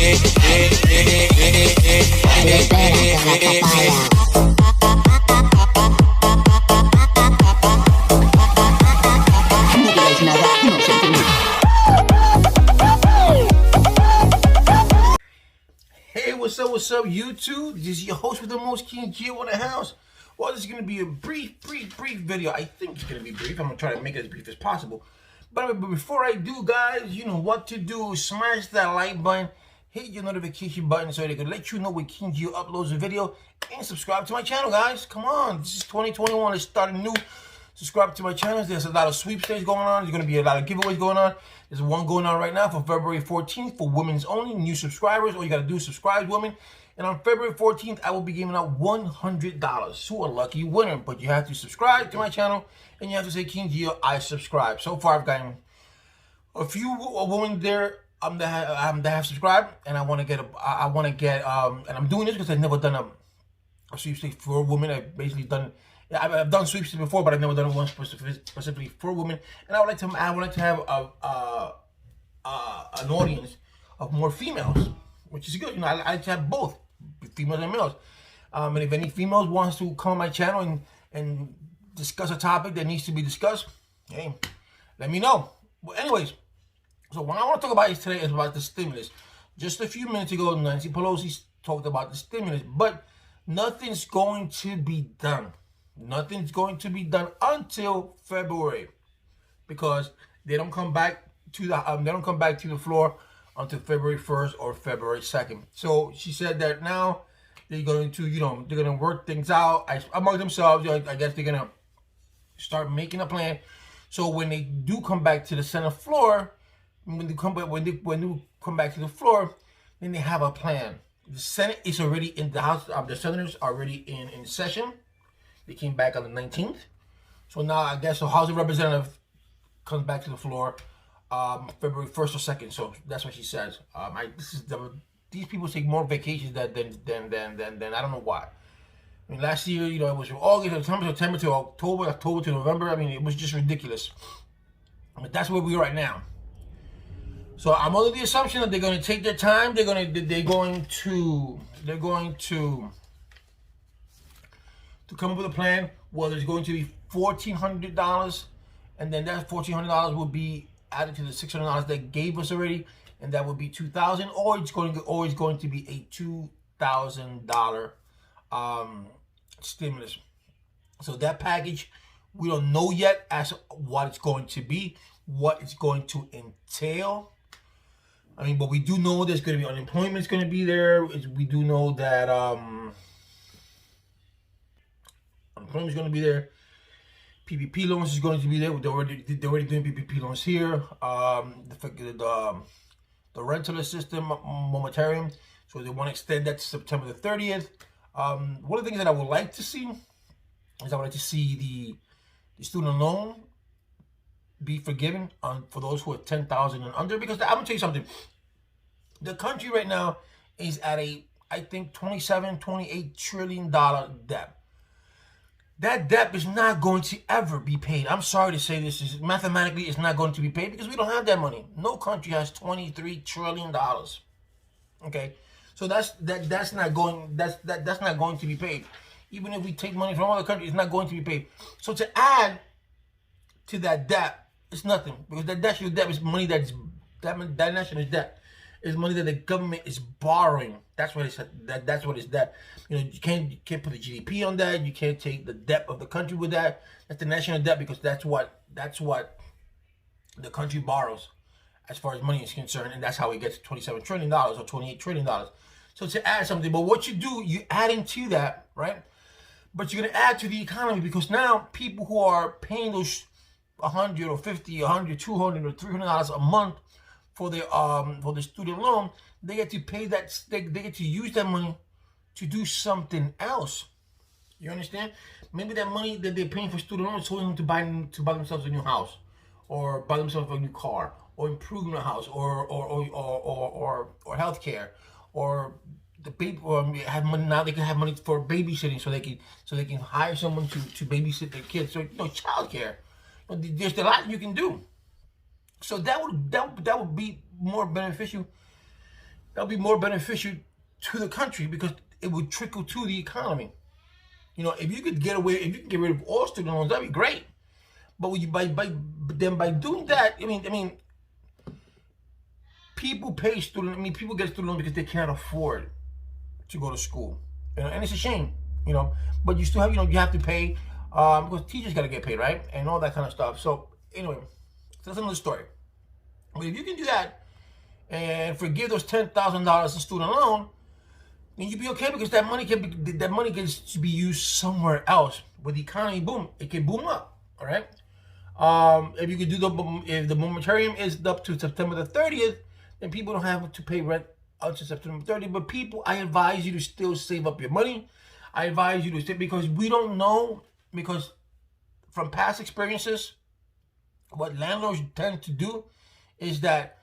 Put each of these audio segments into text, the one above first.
Hey, what's up, YouTube? This is your host with the most, King Gio in the house. Well, this is going to be a brief video. I think it's going to be brief. I'm going to try to make it as brief as possible. But before I do, guys, you know what to do. Smash that like button. Hit your notification button so they can let you know when King Gio uploads a video. And subscribe to my channel, guys. Come on. This is 2021. Let's start new. Subscribe to my channel. There's a lot of sweepstakes going on. There's going to be a lot of giveaways going on. There's one going on right now for February 14th for women's only, new subscribers. All you got to do is subscribe, women. And on February 14th, I will be giving out $100 to a lucky winner. But you have to subscribe to my channel, and you have to say, King Gio, I subscribe. So far, I've gotten a few women there that have subscribed, and I want to get, and I'm doing this because I've never done a sweepstakes for women. I've basically done. I've done sweepstakes before, but I've never done one specifically for women. And I would like to have an audience of more females, which is good. You know, I like to have both females and males. And if any females wants to come on my channel and discuss a topic that needs to be discussed, hey, let me know. Well, anyways, so what I want to talk about today is about the stimulus. Just a few minutes ago, Nancy Pelosi talked about the stimulus, but nothing's going to be done. Nothing's going to be done until February, because they don't come back to the floor until February 1st or February 2nd. So she said that now they're going to work things out among themselves. I guess they're gonna start making a plan. So when they do come back to the Senate floor, when they come back to the floor, then they have a plan. The Senate is already in the House. The senators are already in session. They came back on the 19th. So now I guess the House of Representatives comes back to the floor February 1st or 2nd. So that's what she says. These people take more vacations than I don't know why. I mean, last year, you know, it was from August, September to October to November. I mean, it was just ridiculous. But that's where we are right now. So I'm under the assumption that they're going to take their time. They're going to come up with a plan. Well, there's going to be $1,400, and then that $1,400 will be added to the $600 they gave us already, and that would be $2,000, or it's going to be a $2,000 stimulus. So that package, we don't know yet as what it's going to be, what it's going to entail. I mean, but we do know there's going to be unemployment is going to be there. We do know that unemployment is going to be there. PPP loans is going to be there. They're already doing PPP loans here. The rental system moratorium. So they want to extend that to September the 30th. One of the things that I would like to see is I would like to see the student loan be forgiven for those who are 10,000 and under, because I'm gonna tell you something. The country right now is at I think $27-28 trillion debt. That debt is not going to ever be paid. I'm sorry to say this, is mathematically it's not going to be paid because we don't have that money. No country has $23 trillion. Okay, so that's not going to be paid. Even if we take money from other countries, it's not going to be paid. So to add to that debt, it's nothing, because that national debt is money that national debt is money that the government is borrowing. That's what it's that's what it's debt. You know, you can't put the GDP on that. You can't take the debt of the country with that. That's the national debt, because that's what the country borrows as far as money is concerned, and that's how it gets $27 trillion or $28 trillion. So to add something, but what you do, you add into that, right? But you're gonna add to the economy, because now people who are paying those $100 or $50, $100, $200 or $300 a month for their student loan, they get to pay that. They get to use that money to do something else. You understand? Maybe that money that they're paying for student loans is for them to buy themselves a new house, or buy themselves a new car, or improve their house, or healthcare, or the baby, or have money now. They can have money for babysitting, so they can hire someone to babysit their kids. So childcare. There's a lot you can do. So that would be more beneficial that'll be more beneficial to the country because it would trickle to the economy. You know, if you could get away, if you can get rid of all student loans, that'd be great. But when you, by doing that, I mean, people pay student. I mean, people get student loans because they can't afford to go to school, you know, and it's a shame, you know. But you still have, you know, you have to pay because teachers got to get paid, right, and all that kind of stuff. So anyway, that's another story. But if you can do that and forgive those $10,000 in student loan, then you'd be okay because that money gets to be used somewhere else. With the economy boom, it can boom up. All right. If you could do if the moratorium is up to September the 30th, then people don't have to pay rent until September 30th. But people, I advise you to still save up your money. I advise you to stay because we don't know, because from past experiences, what landlords tend to do is that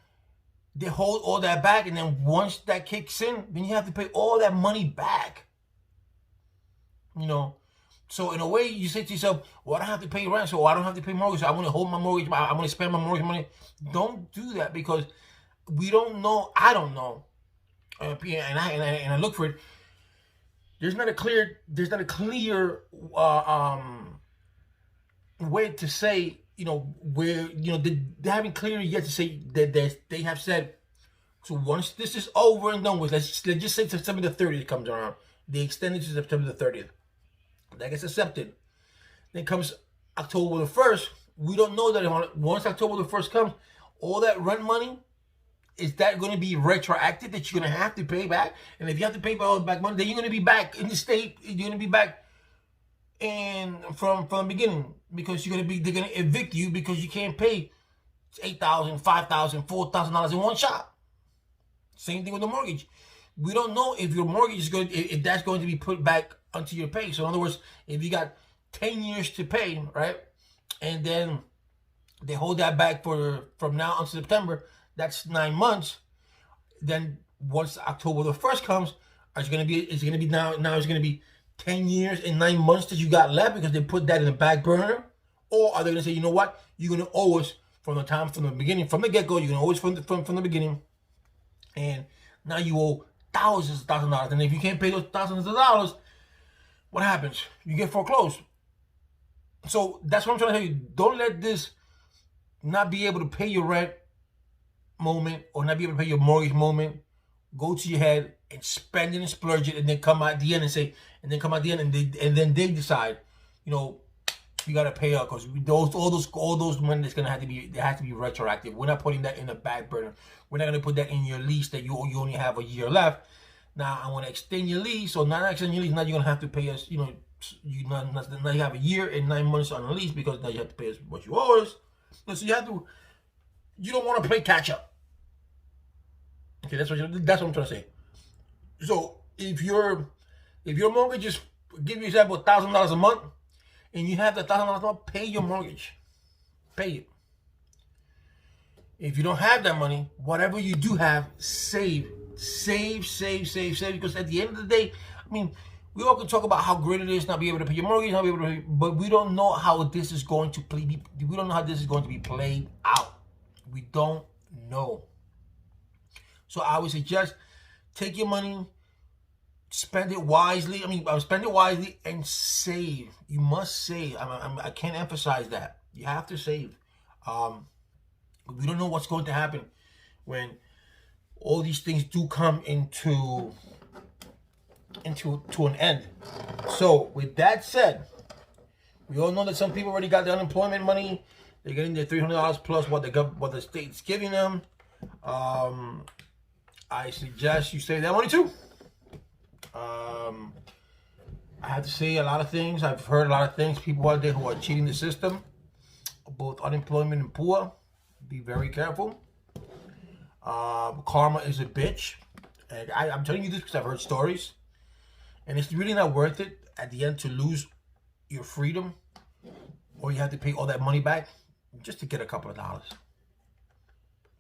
they hold all that back, and then once that kicks in, then you have to pay all that money back. You know, so in a way, you say to yourself, well, I don't have to pay rent, so I don't have to pay mortgage, so I want to hold my mortgage, I want to spend my mortgage money. Don't do that because we don't know, I don't know, and I look for it. There's not a clear way to say, you know, where, you know, they haven't clearly yet to say that they have said, so once this is over and done with, let's just say September the 30th comes around, they extend it to September the 30th. That gets accepted. Then comes October the 1st. We don't know that once October the 1st comes, all that rent money, is that going to be retroactive that you're going to have to pay back? And if you have to pay all back money, then you're going to be back in the state. You're going to be back from the beginning because they're going to evict you because you can't pay $8,000, $5,000, $4,000 in one shot. Same thing with the mortgage. We don't know if your mortgage is if that's going to be put back onto your pay. So in other words, if you got 10 years to pay, right, and then they hold that back from now until September, that's 9 months. Then once October the 1st comes, it's gonna be 10 years and 9 months that you got left because they put that in the back burner? Or are they gonna say, you know what, you're gonna owe us from the beginning, from the get-go, you're gonna owe us from the beginning, and now you owe thousands of dollars, and if you can't pay those thousands of dollars, what happens? You get foreclosed. So that's what I'm trying to tell you. Don't let this not be able to pay your rent moment or not be able to pay your mortgage moment go to your head and spend it and splurge it, and then come out at the end and then they decide, you know, you got to pay up because all those money that's gonna have to be retroactive. We're not putting that in the back burner. We're not gonna put that in your lease that you only have a year left. Now I want to extend your lease, or not extend your lease. Now you're gonna have to pay us. You know, now you have a year and 9 months on the lease because now you have to pay us what you owe us. So you don't want to play catch up. Okay, that's what I'm trying to say. So if your mortgage is, give you example, $1,000 a month, and you have the $1,000 a month, pay your mortgage. Pay it. If you don't have that money, whatever you do have, save. Because at the end of the day, I mean, we all can talk about how great it is not be able to pay your mortgage, not be able to pay, but we don't know how this is going to play. We don't know how this is going to be played out. We don't know. So I would suggest take your money, spend it wisely. Spend it wisely and save. You must save. I can't emphasize that. You have to save. We don't know what's going to happen when all these things do come to an end. So with that said, we all know that some people already got the unemployment money. They're getting their $300 plus what the state's giving them. I suggest you save that money too. I have to say a lot of things. I've heard a lot of things. People out there who are cheating the system, both unemployment and poor. Be very careful. Karma is a bitch. And I'm telling you this because I've heard stories. And it's really not worth it at the end to lose your freedom, or you have to pay all that money back just to get a couple of dollars.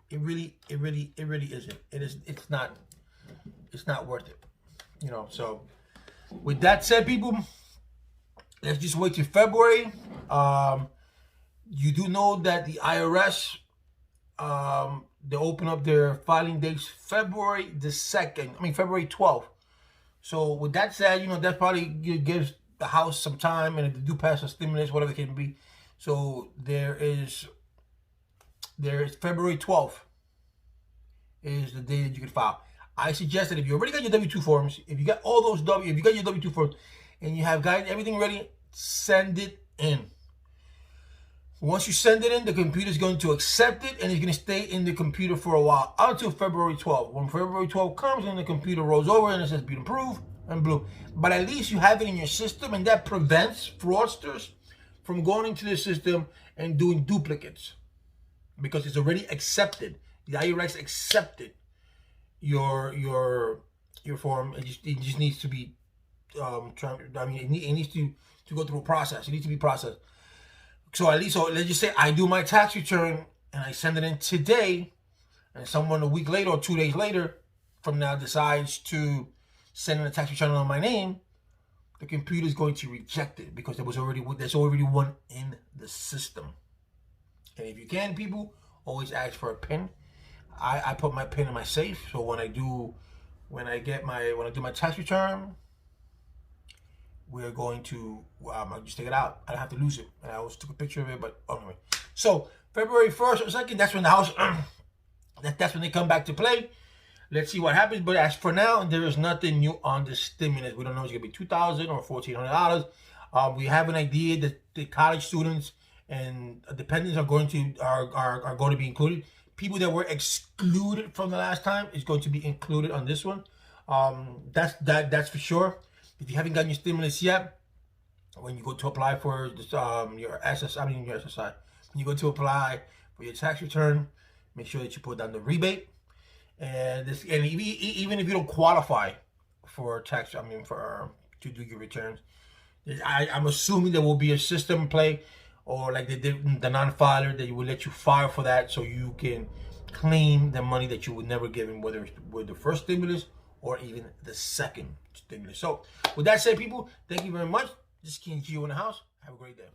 It really isn't. It's not worth it. You know, so with that said, people, let's just wait till February. You do know that the IRS They open up their filing dates February the 2nd. I mean, February 12th. So with that said, that probably gives the House some time, and if they do pass a stimulus, whatever it can be. So there is February 12th is the day that you can file. I suggest that if you already got your W-2 forms, if you got all those if you got your W-2 forms, and you have got everything ready, send it in. Once you send it in, the computer is going to accept it, and it's going to stay in the computer for a while until February 12th. When February 12th comes, and the computer rolls over and it says been approved and blue. But at least you have it in your system, and that prevents fraudsters from going into the system and doing duplicates, because it's already accepted. The IRS accepted your form. It just needs to be it needs to go through a process. It needs to be processed. So at least, let's just say I do my tax return and I send it in today, and someone a week later or 2 days later from now decides to send in a tax return on my name, the computer is going to reject it because there's already one in the system. And if you can, people, always ask for a PIN. I put my PIN in my safe, so when I do my tax return, we're going to I'll just take it out. I don't have to lose it. And I always took a picture of it, but anyway. So February 1st or 2nd, that's when the House that's when they come back to play. Let's see what happens. But as for now, there is nothing new on the stimulus. We don't know if it's gonna be $2,000 or $1,400. We have an idea that the college students and dependents are going to be included. People that were excluded from the last time is going to be included on this one. That's for sure. If you haven't gotten your stimulus yet, when you go to apply for this, your SSI, when you go to apply for your tax return, make sure that you put down the rebate. And even if you don't qualify for tax, to do your returns, I'm assuming there will be a system play, or like they did the non-filer, that will let you file for that, so you can claim the money that you would never give in, whether it's with the first stimulus or even the second stimulus. So with that said, people, thank you very much. This is King Gio in the house. Have a great day.